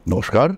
নমস্কার,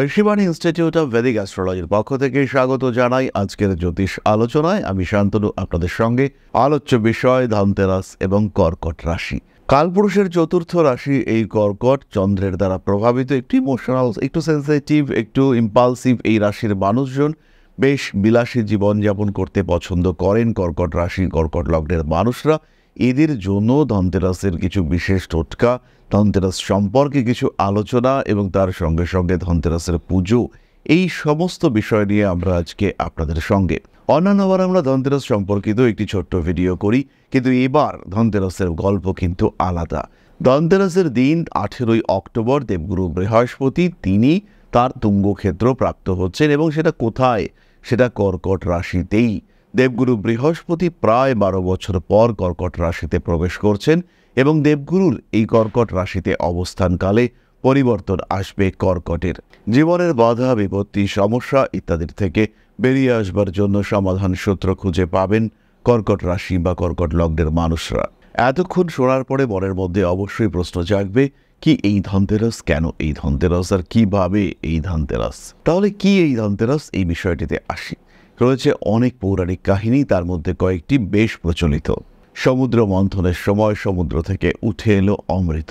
Rishibani institute of Vedic অ্যাস্ট্রোলজির পক্ষ থেকে স্বাগত জানাই আজকের জ্যোতিষ আলোচনায়। আমি শান্তনু আপনাদের সঙ্গে। আলোচ্য বিষয় ধনতেরাস এবং কর্কট রাশি। কালপুরুষের চতুর্থ রাশি এই কর্কট, চন্দ্রের দ্বারা প্রভাবিত, একটু ইমোশনাল, একটু সেন্সিটিভ, একটু ইম্পালসিভ এই রাশির মানুষজন বেশ বিলাসী জীবনযাপন করতে পছন্দ করেন। কর্কট রাশি, কর্কট লগ্নের মানুষরা, এদের জন্য ধনতেরাসের কিছু বিশেষ টোটকা, ধনতেরাস সম্পর্কে কিছু আলোচনা এবং তার সঙ্গে সঙ্গে ধনতেরাসের পুজো, এই সমস্ত বিষয় নিয়ে আমরা আজকে আপনাদের সঙ্গে। অন্যান্যবার আমরা ধনতেরাস সম্পর্কিত একটি ছোট্ট ভিডিও করি, কিন্তু এবার ধনতেরাসের গল্প কিন্তু আলাদা। ধনতেরাসের দিন 18ই অক্টোবর দেবগুরু বৃহস্পতি তিনি তার তুঙ্গক্ষেত্র প্রাপ্ত হচ্ছেন, এবং সেটা কোথায়? সেটা কর্কট রাশিতেই। দেবগুরু বৃহস্পতি প্রায় 12 বছর পর কর্কট রাশিতে প্রবেশ করছেন, এবং দেবগুরুর এই কর্কট রাশিতে অবস্থানকালে পরিবর্তন আসবে কর্কটের। জীবনের বাধা বিপত্তি, সমস্যা ইত্যাদির থেকে বেরিয়ে আসবার জন্য সমাধান সূত্র খুঁজে পাবেন কর্কট রাশি বা কর্কট লগ্নের মানুষরা। এতক্ষণ শোনার পরে মনের মধ্যে অবশ্যই প্রশ্ন জাগবে, কি এই ধনতেরাস? কেন এই ধনতেরাস? আর কিভাবে এই ধনতেরাস? তাহলে কি এই ধনতেরাস? এই বিষয়টিতে আসি। রয়েছে অনেক পৌরাণিক কাহিনী, তার মধ্যে কয়েকটি বেশ প্রচলিত। সমুদ্র মন্থনের সময় সমুদ্র থেকে উঠে এলো অমৃত।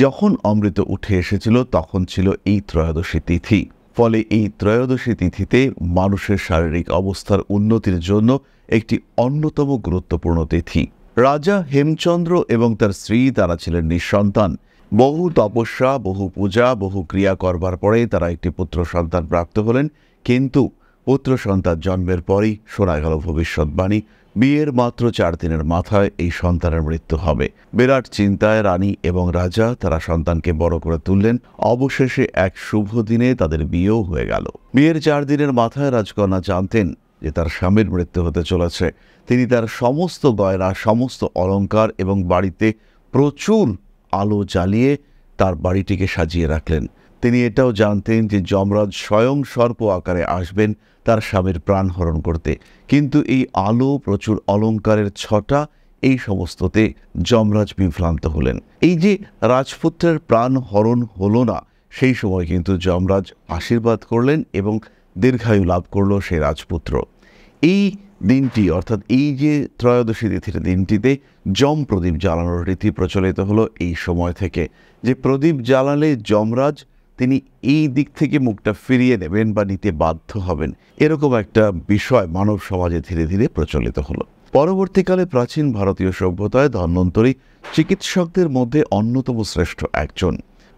যখন অমৃত উঠে এসেছিল তখন ছিল এই ত্রয়োদশী তিথি। ফলে এই ত্রয়োদশী তিথিতে মানুষের শারীরিক অবস্থার উন্নতির জন্য একটি অন্যতম গুরুত্বপূর্ণ তিথি। রাজা হেমচন্দ্র এবং তার স্ত্রী তারা ছিলেন নিঃসন্তান। বহু তপস্যা, বহু পূজা, বহু ক্রিয়া করবার পরে তারা একটি পুত্র সন্তান প্রাপ্ত হলেন। কিন্তু পুত্র সন্তান জন্মের পরই শোনা গেল ভবিষ্যৎবাণী, বিয়ের মাত্র 4 দিনের মাথায় এই সন্তানের মৃত্যু হবে। বিরাট চিন্তায় রানী এবং রাজা তারা সন্তানকে বড় করে তুললেন। অবশেষে এক শুভ দিনে তাদের বিয়েও হয়ে গেল। বিয়ের 4 দিনের মাথায় রাজকন্যা জানতেন যে তার স্বামীর মৃত্যু হতে চলেছে। তিনি তার সমস্ত গয়না, সমস্ত অলংকার এবং বাড়িতে প্রচুর আলো জ্বালিয়ে তার বাড়িটিকে সাজিয়ে রাখলেন। তিনি এটাও জানতেন যে যমরাজ স্বয়ং সর্প আকারে আসবেন তার স্বামীর প্রাণ হরণ করতে। কিন্তু এই আলো, প্রচুর অলংকারের ছটা, এই সমস্ততে যমরাজ বিভ্রান্ত হলেন। এই যে রাজপুত্রের প্রাণ হরণ হলো না, সেই সময় কিন্তু যমরাজ আশীর্বাদ করলেন এবং দীর্ঘায়ু লাভ করল সেই রাজপুত্র। এই দিনটি, অর্থাৎ এই যে ত্রয়োদশী তিথির দিনটিতে যম প্রদীপ জ্বালানোর রীতি প্রচলিত হলো এই সময় থেকে, যে প্রদীপ জ্বালালে যমরাজ তিনি এই দিক থেকে মুখটা ফিরিয়ে নেবেন বা নিতে বাধ্য হবেন। এরকম একটা বিষয় মানব সমাজে ধীরে ধীরে প্রচলিত হলো। পরবর্তীকালে প্রাচীন ভারতীয় সভ্যতায় ধন্বন্তরী চিকিৎসকদের মধ্যে অন্যতম শ্রেষ্ঠ একজন।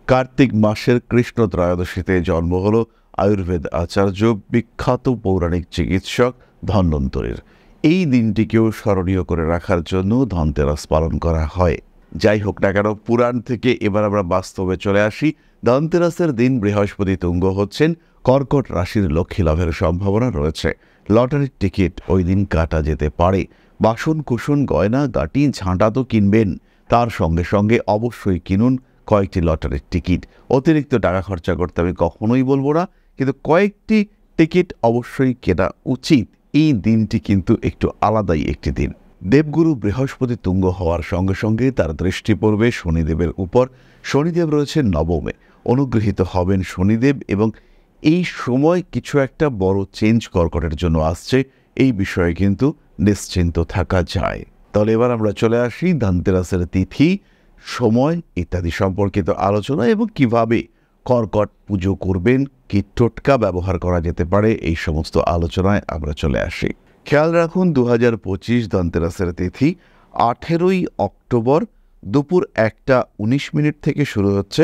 কার্তিক মাসের কৃষ্ণ ত্রয়োদশীতে জন্ম হল আয়ুর্বেদ আচার্য, বিখ্যাত পৌরাণিক চিকিৎসক ধন্বন্তরীর। এই দিনটিকেও স্মরণীয় করে রাখার জন্য ধনতেরাস পালন করা হয়। যাই হোক না কেন, পুরাণ থেকে এবার আমরা বাস্তবে চলে আসি। ধনতেরাসের দিন বৃহস্পতি তুঙ্গ হচ্ছেন, কর্কট রাশির লক্ষ্মী লাভের সম্ভাবনা রয়েছে। লটারির টিকিট ওই দিন কাটা যেতে পারে। বাসন কুসন, গয়না গাটি, ঝাঁটা তো কিনবেন, তার সঙ্গে সঙ্গে অবশ্যই কিনুন কয়েকটি লটারির টিকিট। অতিরিক্ত টাকা খরচা করতে আমি কখনোই বলবো না, কিন্তু কয়েকটি টিকিট অবশ্যই কেনা উচিত। এই দিনটি কিন্তু একটু আলাদাই একটি দিন। দেবগুরু বৃহস্পতি তুঙ্গ হওয়ার সঙ্গে সঙ্গে তার দৃষ্টি পড়বে শনিদেবের উপর। শনিদেব রয়েছেন নবমে, অনুগৃহীত হবেন শনিদেব, এবং এই সময় কিছু একটা বড় চেঞ্জ কর্কটের জন্য আসছে, এই বিষয়ে কিন্তু নিশ্চিন্ত থাকা যায়। তাহলে এবার আমরা চলে আসি ধনতেরাসের তিথি, সময় ইত্যাদি সম্পর্কিত আলোচনা, এবং কিভাবে কর্কট পুজো করবেন, কি টোটকা ব্যবহার করা যেতে পারে, এই সমস্ত আলোচনায় আমরা চলে আসি। খেয়াল রাখুন, 2025 ধনতেরাসের তিথি 18ই অক্টোবর দুপুর 1:19 থেকে শুরু হচ্ছে,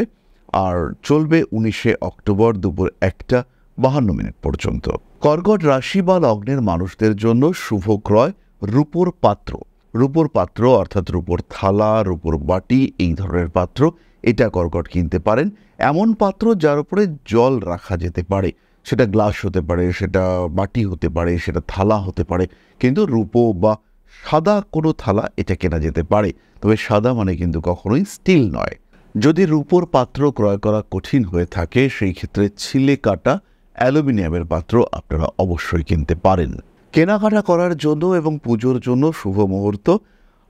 আর চলবে 19শে অক্টোবর দুপুর 1:52 পর্যন্ত। কর্কট রাশি বা লগ্নের মানুষদের জন্য শুভ ক্রয় রূপোর পাত্র। রূপোর পাত্র অর্থাৎ রূপোর থালা, রূপোর বাটি, এই ধরনের পাত্র, এটা কর্কট কিনতে পারেন। এমন পাত্র যার উপরে জল রাখা যেতে পারে, সেটা গ্লাস হতে পারে, সেটা বাটি হতে পারে, সেটা থালা হতে পারে, কিন্তু রূপো বা সাদা কোনো থালা এটা কেনা যেতে পারে। তবে সাদা মানে কিন্তু কখনোই স্টিল নয়। যদি রূপোর পাত্র ক্রয় করা কঠিন হয়ে থাকে, সেই ক্ষেত্রে ছিলে কাটা অ্যালুমিনিয়ামের পাত্র আপনারা অবশ্যই কিনতে পারেন। কেনাকাটা করার জন্য এবং পুজোর জন্য শুভ মুহূর্ত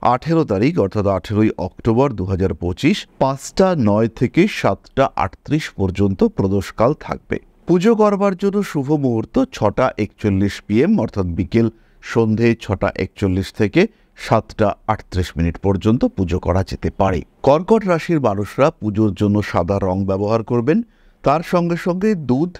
18 তারিখ অর্থাৎ 18 অক্টোবর 2025 5:09 থেকে 7:38 পর্যন্ত প্রদোষকাল থাকবে। পুজো করবার জন্য শুভ মুহূর্ত 6:41 PM অর্থাৎ বিকেল সন্ধে 6:41 থেকে 7:38 পর্যন্ত পুজো করা যেতে পারে। কর্কট রাশির মানুষরা পুজোর জন্য সাদা রং ব্যবহার করবেন। তার সঙ্গে সঙ্গে দুধ,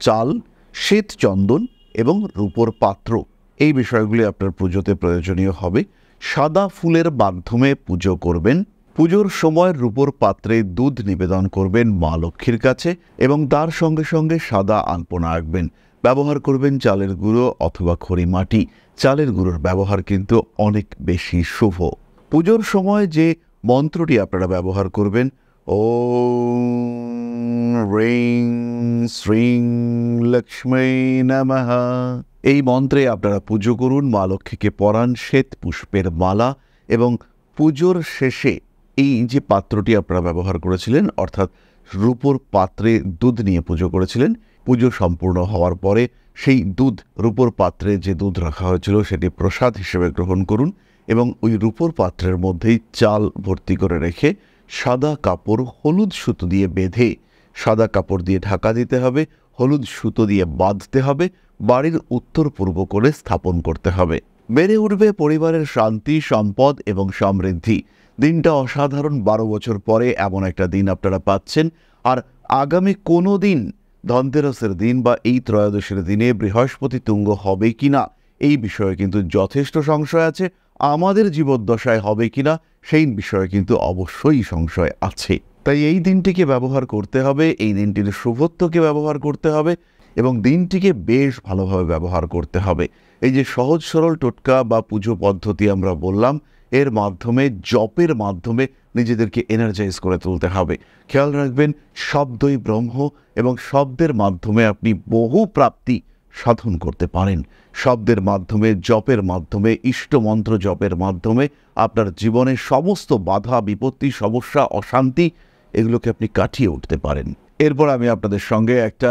চাল, শ্বেত চন্দন এবং রূপোর পাত্র এই বিষয়গুলি আপনার পুজোতে প্রয়োজনীয় হবে। সাদা ফুলের মাধ্যমে পুজো করবেন। পুজোর সময় রূপোর পাত্রে দুধ নিবেদন করবেন মা লক্ষ্মীর কাছে এবং তার সঙ্গে সঙ্গে সাদা আলপনা আঁকবেন। ব্যবহার করবেন চালের গুঁড়ো অথবা খড়ি মাটি। চালের গুঁড়োর ব্যবহার কিন্তু অনেক বেশি শুভ। পুজোর সময় যে মন্ত্রটি আপনারা ব্যবহার করবেন, ওম হ্রিং শ্রীং লক্ষ্মী নমঃ, এই মন্ত্রে আপনারা পুজো করুন। মা লক্ষ্মীকে পরান শ্বেত পুষ্পের মালা এবং পুজোর শেষে এই যে পাত্রটি আপনারা ব্যবহার করেছিলেন অর্থাৎ রূপোর পাত্রে দুধ নিয়ে পুজো করেছিলেন, পুজো সম্পূর্ণ হওয়ার পরে সেই দুধ, রূপোর পাত্রে যে দুধ রাখা হয়েছিল সেটি প্রসাদ হিসেবে গ্রহণ করুন এবং ওই রূপোর পাত্রের মধ্যেই চাল ভর্তি করে রেখে সাদা কাপড় হলুদ সুতো দিয়ে বেঁধে, সাদা কাপড় দিয়ে ঢাকা দিতে হবে, হলুদ সুতো দিয়ে বাঁধতে হবে, বাড়ির উত্তর পূর্ব করে স্থাপন করতে হবে। বেড়ে উঠবে পরিবারের শান্তি, সম্পদ এবং সমৃদ্ধি। দিনটা অসাধারণ। 12 বছর পরে এমন একটা দিন আপনারা পাচ্ছেন। আর আগামী কোনো দিন, ধনতেরাসের দিন বা এই ত্রয়োদশীর দিনে বৃহস্পতি তুঙ্গ হবে কিনা এই বিষয়ে কিন্তু যথেষ্ট সংশয় আছে। আমাদের জীবদ্দশায় হবে কিনা সেই বিষয়ে কিন্তু অবশ্যই সংশয় আছে। তাই এই দিনটিকে ব্যবহার করতে হবে, এই দিনটির শুভত্বকে ব্যবহার করতে হবে এবং দিনটিকে বেশ ভালোভাবে ব্যবহার করতে হবে। এই যে সহজ সরল টোটকা বা পুজো পদ্ধতি আমরা বললাম, এর মাধ্যমে, জপের মাধ্যমে নিজেদেরকে এনার্জাইজ করে তুলতে হবে। খেয়াল রাখবেন, শব্দই ব্রহ্ম এবং শব্দের মাধ্যমে আপনি বহু প্রাপ্তি সাধন করতে পারেন। শব্দের মাধ্যমে, জপের মাধ্যমে, ইষ্টমন্ত্র জপের মাধ্যমে আপনার জীবনের সমস্ত বাধা, বিপত্তি, সমস্যা, অশান্তি এগুলোকে আপনি কাটিয়ে উঠতে পারেন। এরপর আমি আপনাদের সঙ্গে একটা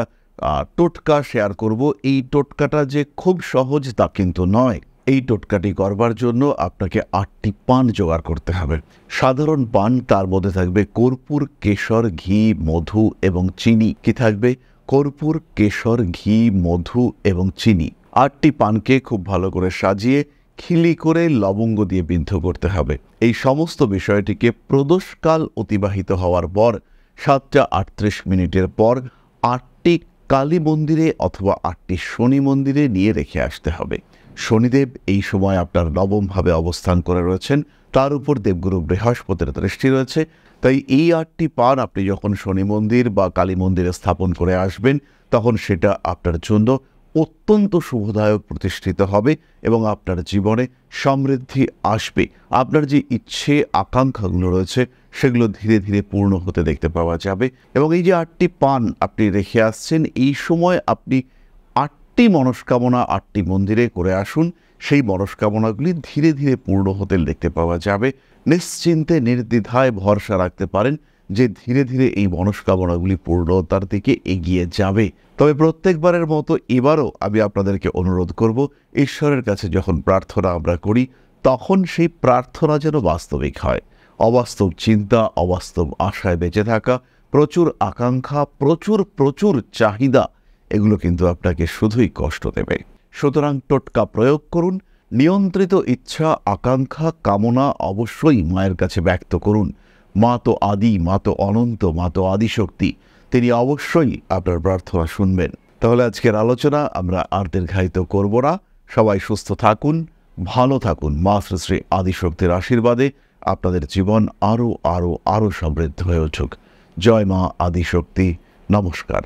টোটকা শেয়ার করব। এই টোটকাটা যে খুব সহজ তা কিন্তু নয়। এই টোটকাটি করবার জন্য আপনাকে 8টি পান জোগাড় করতে হবে। সাধারণ পান, তার মধ্যে থাকবে কর্পূর, কেশর, ঘি, মধু এবং চিনি। কি থাকবে? কর্পূর, কেশর, ঘি, মধু এবং চিনি। 8টি পানকে খুব ভালো করে সাজিয়ে খিলি করে লবঙ্গ দিয়ে বিদ্ধ করতে হবে। এই সমস্ত বিষয়টিকে প্রদোষকাল অতিবাহিত হওয়ার পর 7:38 পর 8টি কালী মন্দিরে অথবা 8টি শনি মন্দিরে নিয়ে রেখে আসতে হবে। শনিদেব এই সময় আপনার নবমভাবে অবস্থান করে রয়েছেন, তার উপর দেবগুরু বৃহস্পতির দৃষ্টি রয়েছে। তাই এই 8টি পান আপনি যখন শনি মন্দির বা কালী মন্দিরে স্থাপন করে আসবেন, তখন সেটা আপনার জন্য অত্যন্ত শুভদায়ক প্রতিষ্ঠিত হবে এবং আপনার জীবনে সমৃদ্ধি আসবে। আপনার যে ইচ্ছে, আকাঙ্ক্ষাগুলো রয়েছে সেগুলো ধীরে ধীরে পূর্ণ হতে দেখতে পাওয়া যাবে। এবং এই যে 8টি পান আপনি রেখে আসছেন, এই সময় আপনি 8টি মনস্কামনা 8টি মন্দিরে করে আসুন। সেই মনস্কামনাগুলি ধীরে ধীরে পূর্ণ হতে দেখতে পাওয়া যাবে। নিশ্চিন্তে, নির্দ্বিধায় ভরসা রাখতে পারেন যে ধীরে ধীরে এই মনস্কামনাগুলি পূর্ণতার দিকে এগিয়ে যাবে। তবে প্রত্যেকবারের মতো এবারও আমি আপনাদেরকে অনুরোধ করব, ঈশ্বরের কাছে যখন প্রার্থনা আমরা করি তখন সেই প্রার্থনা যেন বাস্তবিক হয়। অবাস্তব চিন্তা, অবাস্তব আশায় বেঁচে থাকা, প্রচুর আকাঙ্ক্ষা, প্রচুর চাহিদা, এগুলো কিন্তু আপনাকে শুধুই কষ্ট দেবে। সুতরাং টোটকা প্রয়োগ করুন। নিয়ন্ত্রিত ইচ্ছা, আকাঙ্ক্ষা, কামনা অবশ্যই মায়ের কাছে ব্যক্ত করুন। মা তো আদি, মা তো অনন্ত, মা তো আদিশক্তি, তিনি অবশ্যই আপনার প্রার্থনা শুনবেন। তাহলে আজকের আলোচনা আমরা আর দীর্ঘায়িত করব না। সবাই সুস্থ থাকুন, ভালো থাকুন। মা শ্রী শ্রী আদিশক্তির আশীর্বাদে আপনাদের জীবন আরও সমৃদ্ধ হয়ে উঠুক। জয় মা আদিশক্তি। নমস্কার।